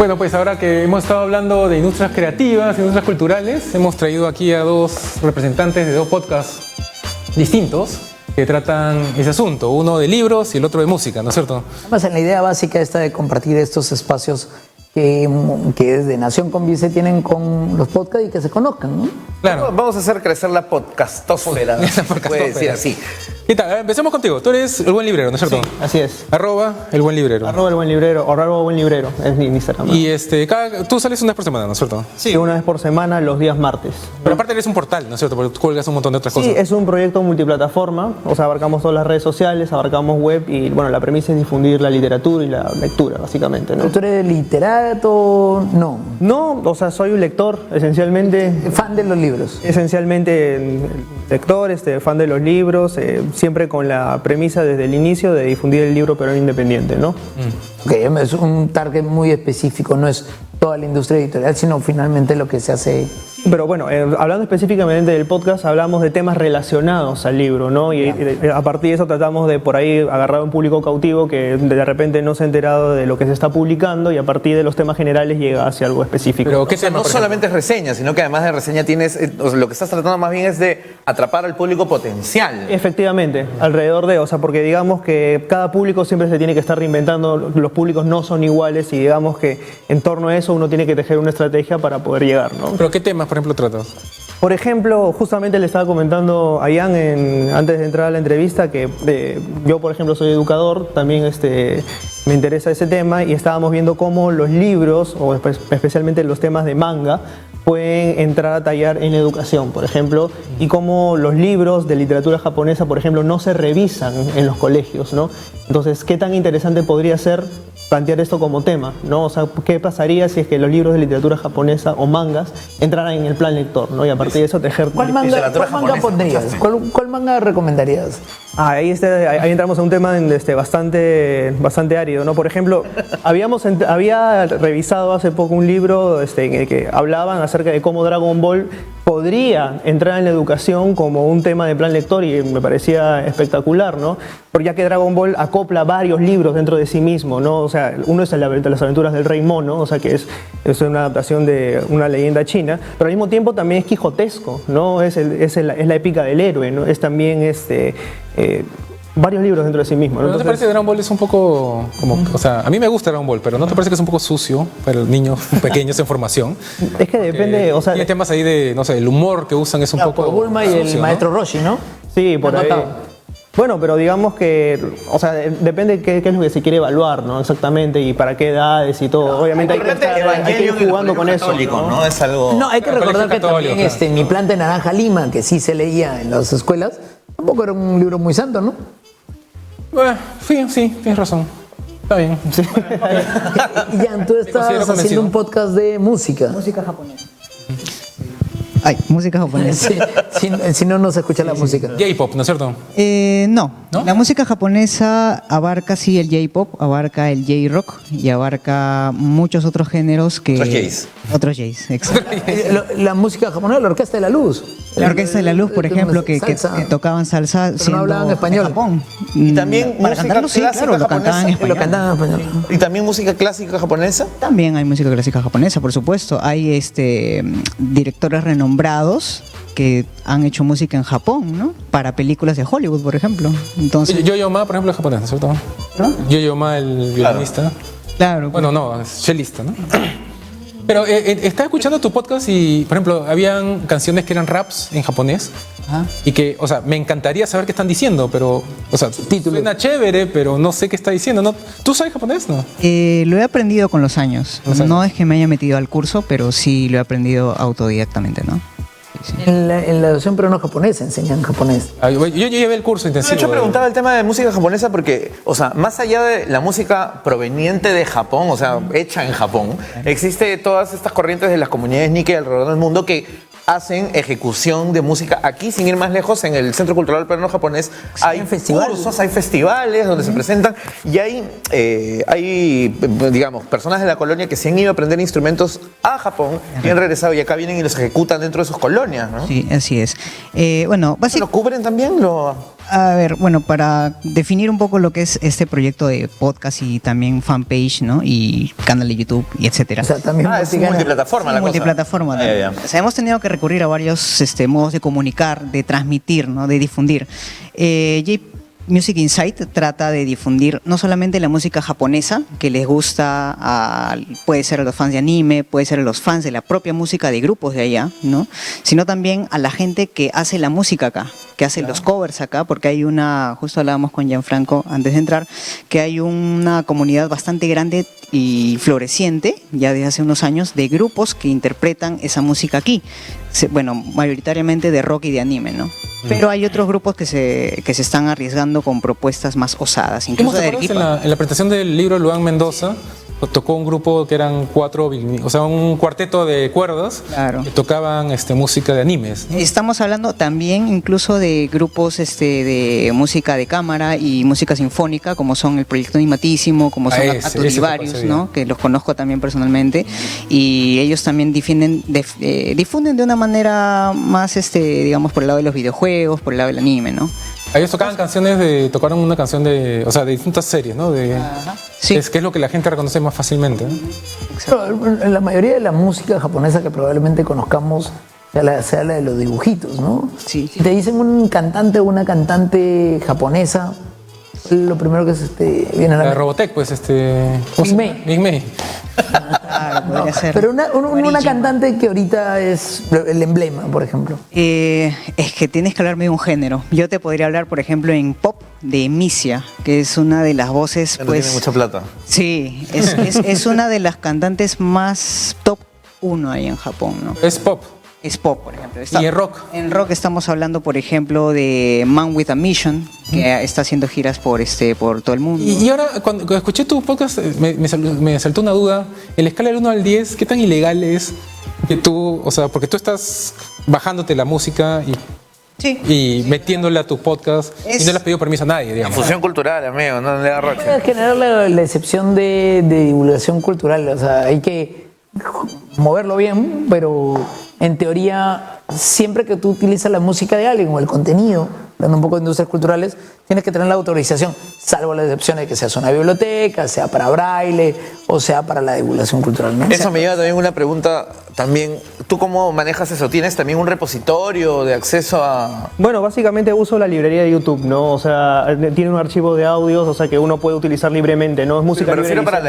Bueno, pues ahora que hemos estado hablando de industrias creativas, industrias culturales, hemos traído aquí a dos representantes de dos podcasts distintos que tratan ese asunto, uno de libros y el otro de música, ¿no es cierto? Además, en la idea básica esta de compartir estos espacios que desde Nación Convive tienen con los podcasts y que se conozcan, ¿no? Claro. Vamos a hacer crecer la podcastósfera. Se puede decir así. ¿Qué tal? Empecemos contigo. Tú eres el buen librero, ¿no es cierto? Sí, así es. @el buen librero. @el buen librero, o @buen librero es mi Instagram. Y tú sales una vez por semana, ¿no es cierto? Sí, una vez por semana, los días martes. Pero aparte eres un portal, ¿no es cierto? Porque tú cuelgas un montón de otras Sí, cosas. es un proyecto multiplataforma, o sea, abarcamos todas las redes sociales, abarcamos web y, bueno, la premisa es difundir la literatura y la lectura, básicamente, ¿no? ¿Tú eres literato? No. No, o sea, soy un lector, esencialmente. Fan de los libros. Esencialmente lector, fan de los libros, siempre con la premisa desde el inicio de difundir el libro pero independiente, ¿no? Ok, es un target muy específico, no es toda la industria editorial, sino finalmente lo que se hace. Pero bueno, hablando específicamente del podcast, hablamos de temas relacionados al libro, ¿no? Y a partir de eso tratamos de por ahí agarrar a un público cautivo que de repente no se ha enterado de lo que se está publicando y a partir de los temas generales llega hacia algo específico. Pero, ¿qué O sea, tema, no por solamente es reseña, sino que además de reseña tienes, lo que estás tratando más bien es de atrapar al público potencial. Efectivamente, alrededor de, o sea, porque digamos que cada público siempre se tiene que estar reinventando, los públicos no son iguales y digamos que en torno a eso uno tiene que tejer una estrategia para poder llegar, ¿no? ¿Pero qué temas, por ejemplo, tratas? Por ejemplo, justamente le estaba comentando a Ian antes de entrar a la entrevista que yo, por ejemplo, soy educador, también me interesa ese tema y estábamos viendo cómo los libros, o especialmente los temas de manga, pueden entrar a tallar en educación, por ejemplo, y cómo los libros de literatura japonesa, por ejemplo, no se revisan en los colegios, ¿no? Entonces, ¿qué tan interesante podría ser plantear esto como tema, ¿no? O sea, ¿qué pasaría si es que los libros de literatura japonesa o mangas entraran en el plan lector, ¿no? Y a partir de eso tejer... ¿Cuál manga pondrías? ¿Cuál manga recomendarías? Ahí entramos a un tema bastante árido, ¿no? Por ejemplo, había revisado hace poco un libro en el que hablaban acerca de cómo Dragon Ball podría entrar en la educación como un tema de plan lector y me parecía espectacular, ¿no? Porque ya que Dragon Ball acopla varios libros dentro de sí mismo, ¿no? O sea, uno es las aventuras del Rey Mono, o sea, que es una adaptación de una leyenda china, pero al mismo tiempo también es quijotesco, ¿no? Es la épica del héroe, ¿no? Es también varios libros dentro de sí mismo, ¿no? ¿No te parece que Dragon Ball es un poco como, o sea, a mí me gusta Dragon Ball, pero ¿no te parece que es un poco sucio para los niños pequeños en formación? Es que depende, o sea... Tiene temas ahí de, no sé, el humor que usan es un poco Por Bulma y sucio, el ¿no? maestro Roshi, ¿no? Sí, por ahí. Matado. Bueno, pero digamos que, o sea, depende de qué es lo que se quiere evaluar, ¿no? Exactamente, y para qué edades y todo. Obviamente hay que ir jugando con eso, ¿no? Es algo... No, hay que El recordar colegio que también católico, Mi planta de naranja Lima, que sí se leía en las escuelas, tampoco era un libro muy santo, ¿no? Bueno, sí, tienes razón. Está bien. Sí. Y ya, tú estás considero convencido. haciendo un podcast de música. Música japonesa. Ay, música japonesa. Sí, si no, no se escucha la música. J-pop, ¿no es cierto? No. ¿No? La música japonesa abarca sí el J-pop, abarca el J-rock y abarca muchos otros géneros que... Otros Js. Otros Js, exacto. La música japonesa, la Orquesta de la Luz. La Orquesta de la Luz, por ejemplo, que Salsa. tocaban salsa Pero siendo no hablaban español. de Japón. Y también Para música cantarlo, sí, clásica claro, lo cantaban en japonesa. español. Lo cantaban en español. Y también música clásica japonesa. También hay música clásica japonesa, por supuesto. Hay directores renombrados que han hecho música en Japón, ¿no? Para películas de Hollywood, por ejemplo. Entonces, Yo-Yo Ma, por ejemplo, es japonés, ¿no es cierto? ¿no? Yo-Yo Ma, el violinista. Claro. Bueno, no, es chelista, ¿no? Pero estaba escuchando tu podcast y, por ejemplo, habían canciones que eran raps en japonés. Ajá. Y que, o sea, me encantaría saber qué están diciendo, pero, o sea, suena chévere, pero no sé qué está diciendo, ¿no? ¿Tú sabes japonés, no? Lo he aprendido con los años. No es que me haya metido al curso, pero sí lo he aprendido autodidactamente, ¿no? Sí. En la educación peruana japonesa enseñan japonés. Yo llevé el curso intensivo. De hecho, preguntaba el tema de música japonesa porque, o sea, más allá de la música proveniente de Japón, o sea, hecha en Japón, existe todas estas corrientes de las comunidades Nikkei alrededor del mundo que hacen ejecución de música aquí, sin ir más lejos, en el Centro Cultural Peruano-Japonés. Hay cursos, hay festivales donde se presentan y hay, digamos, personas de la colonia que se han ido a aprender instrumentos a Japón y han regresado y acá vienen y los ejecutan dentro de sus colonias, ¿no? Sí, así es. Bueno, ¿Lo cubren también? A ver, bueno, para definir un poco lo que es este proyecto de podcast y también fanpage, ¿no? Y canal de YouTube y etcétera. O sea, también Es multiplataforma Sí, la cosa. multiplataforma. Ya, ya. O sea, hemos tenido que recurrir a varios modos de comunicar, de transmitir, ¿no? De difundir. Music Insight trata de difundir no solamente la música japonesa, que les gusta, puede ser a los fans de anime, puede ser a los fans de la propia música de grupos de allá, ¿no? Sino también a la gente que hace la música acá, que hace los covers acá, porque hay justo hablábamos con Gianfranco antes de entrar, que hay una comunidad bastante grande y floreciente, ya desde hace unos años, de grupos que interpretan esa música aquí. Bueno, mayoritariamente de rock y de anime, ¿no? Pero hay otros grupos que se están arriesgando con propuestas más osadas, incluso de Arequipa. En la presentación del libro, Luan Mendoza tocó un grupo que eran un cuarteto de cuerdas, Claro. que tocaban música de animes, ¿no? Estamos hablando también incluso de grupos de música de cámara y música sinfónica, como son el Proyecto Animatísimo, como son ese Aturivarius, fue, ¿no? Que los conozco también personalmente, y ellos también difunden de una manera más, digamos, por el lado de los videojuegos, por el lado del anime, ¿no? Ellos tocaron una canción de distintas series, ¿no? Sí. Que es lo que la gente reconoce más fácilmente, ¿no? Pero la mayoría de la música japonesa que probablemente conozcamos sea la de los dibujitos, ¿no? Sí. Si te dicen un cantante o una cantante japonesa, lo primero que viene a La de la mente. Robotech, pues, Ming-Mei. Ming-Mei. Claro, podría ser. Pero una Origin. cantante que ahorita es el emblema, por ejemplo. Es que tienes que hablarme de un género. Yo te podría hablar, por ejemplo, en pop de Misia, que es una de las voces, No pues... tiene mucha plata. Sí, es una de las cantantes más top 1 ahí en Japón, ¿no? Es pop. Es pop, por ejemplo. ¿Y en rock? En rock estamos hablando, por ejemplo, de Man with a Mission, que está haciendo giras por todo el mundo. Y ahora, cuando escuché tu podcast, me saltó una duda. En la escala del 1 al 10, ¿qué tan ilegal es que tú, porque tú estás bajándote la música Sí. y metiéndole a tu podcast y no le has pedido permiso a nadie, digamos? Fusión cultural, amigo, no le da roche. Puede generar la excepción de divulgación cultural, o sea, hay que moverlo bien, pero en teoría, siempre que tú utilizas la música de alguien o el contenido, hablando un poco de industrias culturales, tienes que tener la autorización, salvo las excepciones de que sea una biblioteca, sea para braille o sea para la divulgación cultural, ¿no? Eso me lleva también una pregunta también. ¿Tú cómo manejas eso? ¿Tienes también un repositorio de acceso a...? Bueno, básicamente uso la librería de YouTube, ¿no? O sea, tiene un archivo de audios, o sea, que uno puede utilizar libremente, ¿no? Es música Me refiero libre.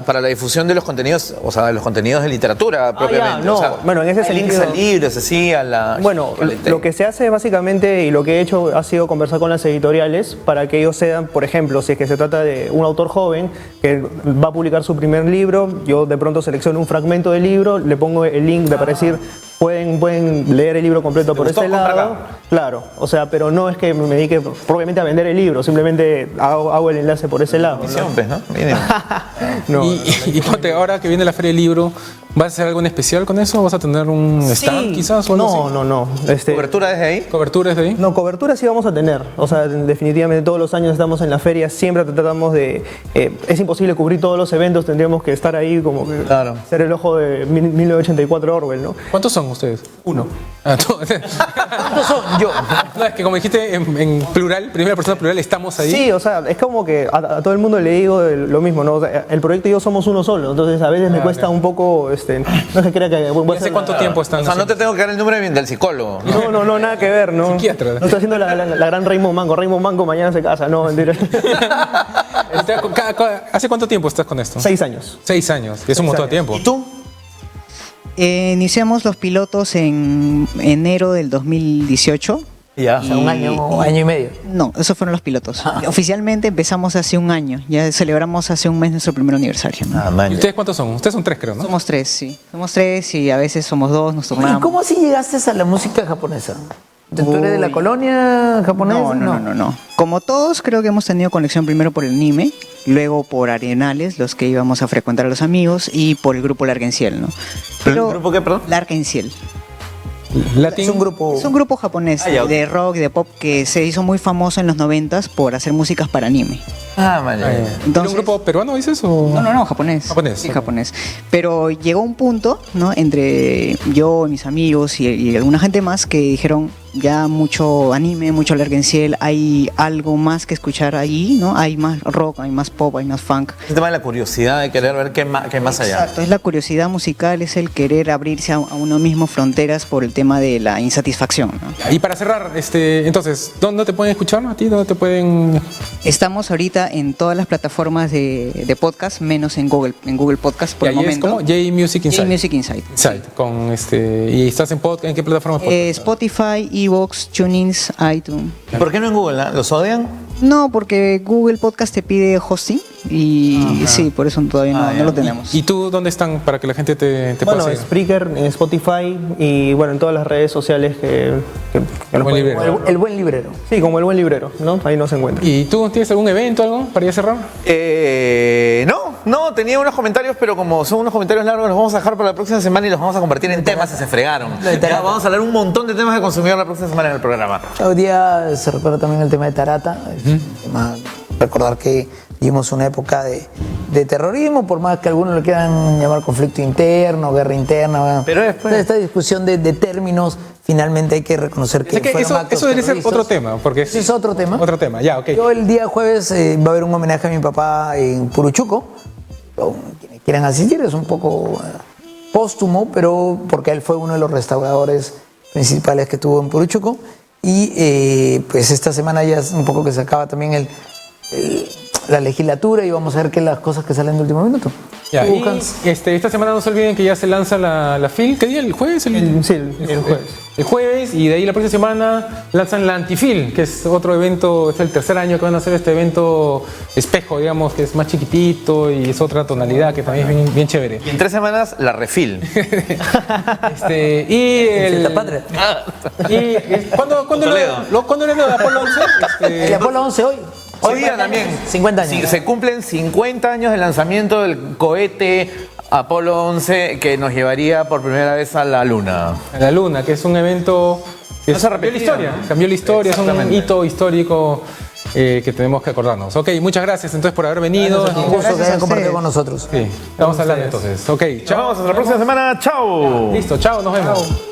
para la difusión de los contenidos, o sea, de los contenidos de literatura propiamente. no. O sea, Bueno, en ese hay links sentido- a libros, así, a la... Bueno, lo que se hace básicamente y lo que he hecho ha sido conversar con las editoriales para que ellos sean, por ejemplo, si es que se trata de un autor joven que va a publicar su primer libro, yo de pronto selecciono un fragmento del libro, le pongo el link de para decir, pueden leer el libro completo por gustó? ese Compra lado. acá. Claro, o sea, pero no es que me dedique propiamente a vender el libro, simplemente hago el enlace por ese lado. Misión, pues, ¿no? Mínimo. No, Y ponte, ahora que viene la Feria del Libro, ¿vas a hacer algo en especial con eso? ¿Vas a tener un stand Sí. quizás? O algo así? No. ¿Cobertura desde ahí? ¿Coberturas de ahí? No, cobertura sí vamos a tener. O sea, definitivamente todos los años estamos en la feria, siempre tratamos de... es imposible cubrir todos los eventos, tendríamos que estar ahí como que Claro. ser el ojo de 1984 Orwell, ¿no? ¿Cuántos son ustedes? Uno. ¿Cuántos son? Yo. No, es que como dijiste en plural, primera persona plural, estamos ahí. Sí, o sea, es como que a todo el mundo le digo lo mismo, ¿no? O sea, el proyecto y yo somos uno solo, entonces a veces me cuesta un poco, no se crea que... voy a ¿Hace hacer cuánto tiempo están O sea, no te haciendo? tengo que dar el número del psicólogo. No, nada que ver, ¿no? Psiquiatra. No estoy haciendo la gran Raymond Mango. Raymond Mango mañana se casa, no, mentira. ¿Hace cuánto tiempo estás con esto? 6 años. 6 años. Es un montón de tiempo. ¿Y tú? Iniciamos los pilotos en enero del 2018. Ya. O sea, un año y medio. No, esos fueron los pilotos. Oficialmente empezamos hace un año. Ya celebramos hace un mes nuestro primer aniversario, ¿no? Ah, man. ¿Y ustedes cuántos son? Ustedes son 3, creo, ¿no? Somos 3, sí. Somos 3 y a veces somos 2, nos ¿Y turnamos. cómo así llegaste a la música japonesa? ¿Tú eres de la Uy. colonia japonesa? No. Como todos, creo que hemos tenido conexión primero por el anime, luego por Arenales, los que íbamos a frecuentar a los amigos, y por el grupo Larkenciel, ¿no? ¿El grupo qué, perdón? Larkenciel. Latin. Es un grupo... Es un grupo japonés Ah, ya, ok. de rock y de pop que se hizo muy famoso en los 90s por hacer músicas para anime. Ah, vale. ¿Era un Entonces- grupo peruano, dices? O? No, japonés. Japonés, Sí, ok. japonés. Pero llegó un punto, ¿no? Entre yo, mis amigos y alguna gente más que dijeron, ya mucho anime, mucho Lergenciel, hay algo más que escuchar ahí, ¿no? Hay más rock, hay más pop, hay más funk. El tema de la curiosidad, de querer ver qué más allá. Exacto, es la curiosidad musical, es el querer abrirse a uno mismo fronteras por el tema de la insatisfacción, ¿no? Y para cerrar, entonces, ¿dónde te pueden escuchar a ti? ¿Dónde te pueden...? Estamos ahorita en todas las plataformas de podcast, menos en Google Podcast por Y el ahí es momento. como J-Music Insight. J-Music Insight. Insight, ¿y estás en qué plataforma? Spotify, Evox, TuneIn, iTunes. ¿Y por qué no en Google? ¿Los odian? No, porque Google Podcast te pide hosting y sí, por eso todavía no lo tenemos. ¿Y tú dónde están para que la gente te pueda Bueno, seguir? Spreaker, en Spotify y bueno, en todas las redes sociales que nos Buen pueden- librero. El buen librero. Sí, como el buen librero, ¿no? Ahí nos encuentra. ¿Y tú tienes algún evento, algo para ya cerrar? No, tenía unos comentarios, pero como son unos comentarios largos, los vamos a dejar para la próxima semana y los vamos a convertir en temas y se fregaron. Ya vamos a hablar un montón de temas de consumidor la próxima semana en el programa. Hoy día se recuerda también el tema de Tarata. Recordar que vivimos una época de terrorismo, por más que algunos le quieran llamar conflicto interno, guerra interna. Pero después- Toda esta discusión de términos, finalmente hay que reconocer que, Es que fueron actos eso debe ser terroristas. otro tema. Porque Ese es otro tema. Otro tema, ya, ok. Yo el día jueves va a haber un homenaje a mi papá en Puruchuco. Quienes quieran asistir, es un poco póstumo, pero porque él fue uno de los restauradores principales que tuvo en Puruchuco. Y pues esta semana ya es un poco que se acaba también la legislatura y vamos a ver qué las cosas que salen de último minuto. Ya, ¿Tú, y Hans? esta semana no se olviden que ya se lanza la FIL. ¿Qué día? ¿El jueves? Sí, el jueves. El jueves, y de ahí la próxima semana lanzan la Antifil, que es otro evento, es el tercer año que van a hacer este evento espejo, digamos, que es más chiquitito y es otra tonalidad que también es bien, bien chévere. Y en 3 semanas, la refil. Y el... Santa Patria. ¿Cuándo era lo de Apolo 11? El Apolo 11 hoy. Hoy día también. 50 años. Sí, se cumplen 50 años del lanzamiento del cohete Apolo 11 que nos llevaría por primera vez a la Luna. A la Luna, que es un evento que No se ha cambió la repetido, historia. ¿no? Cambió la historia, es un Exactamente. hito histórico que tenemos que acordarnos. Ok, muchas gracias entonces por haber venido. Un gusto que Gracias a hayan compartido ustedes. con nosotros. Sí, vamos hablando entonces. Ok, Nos chao. vemos hasta la próxima semana. ¡Chao! Listo, chao, nos vemos.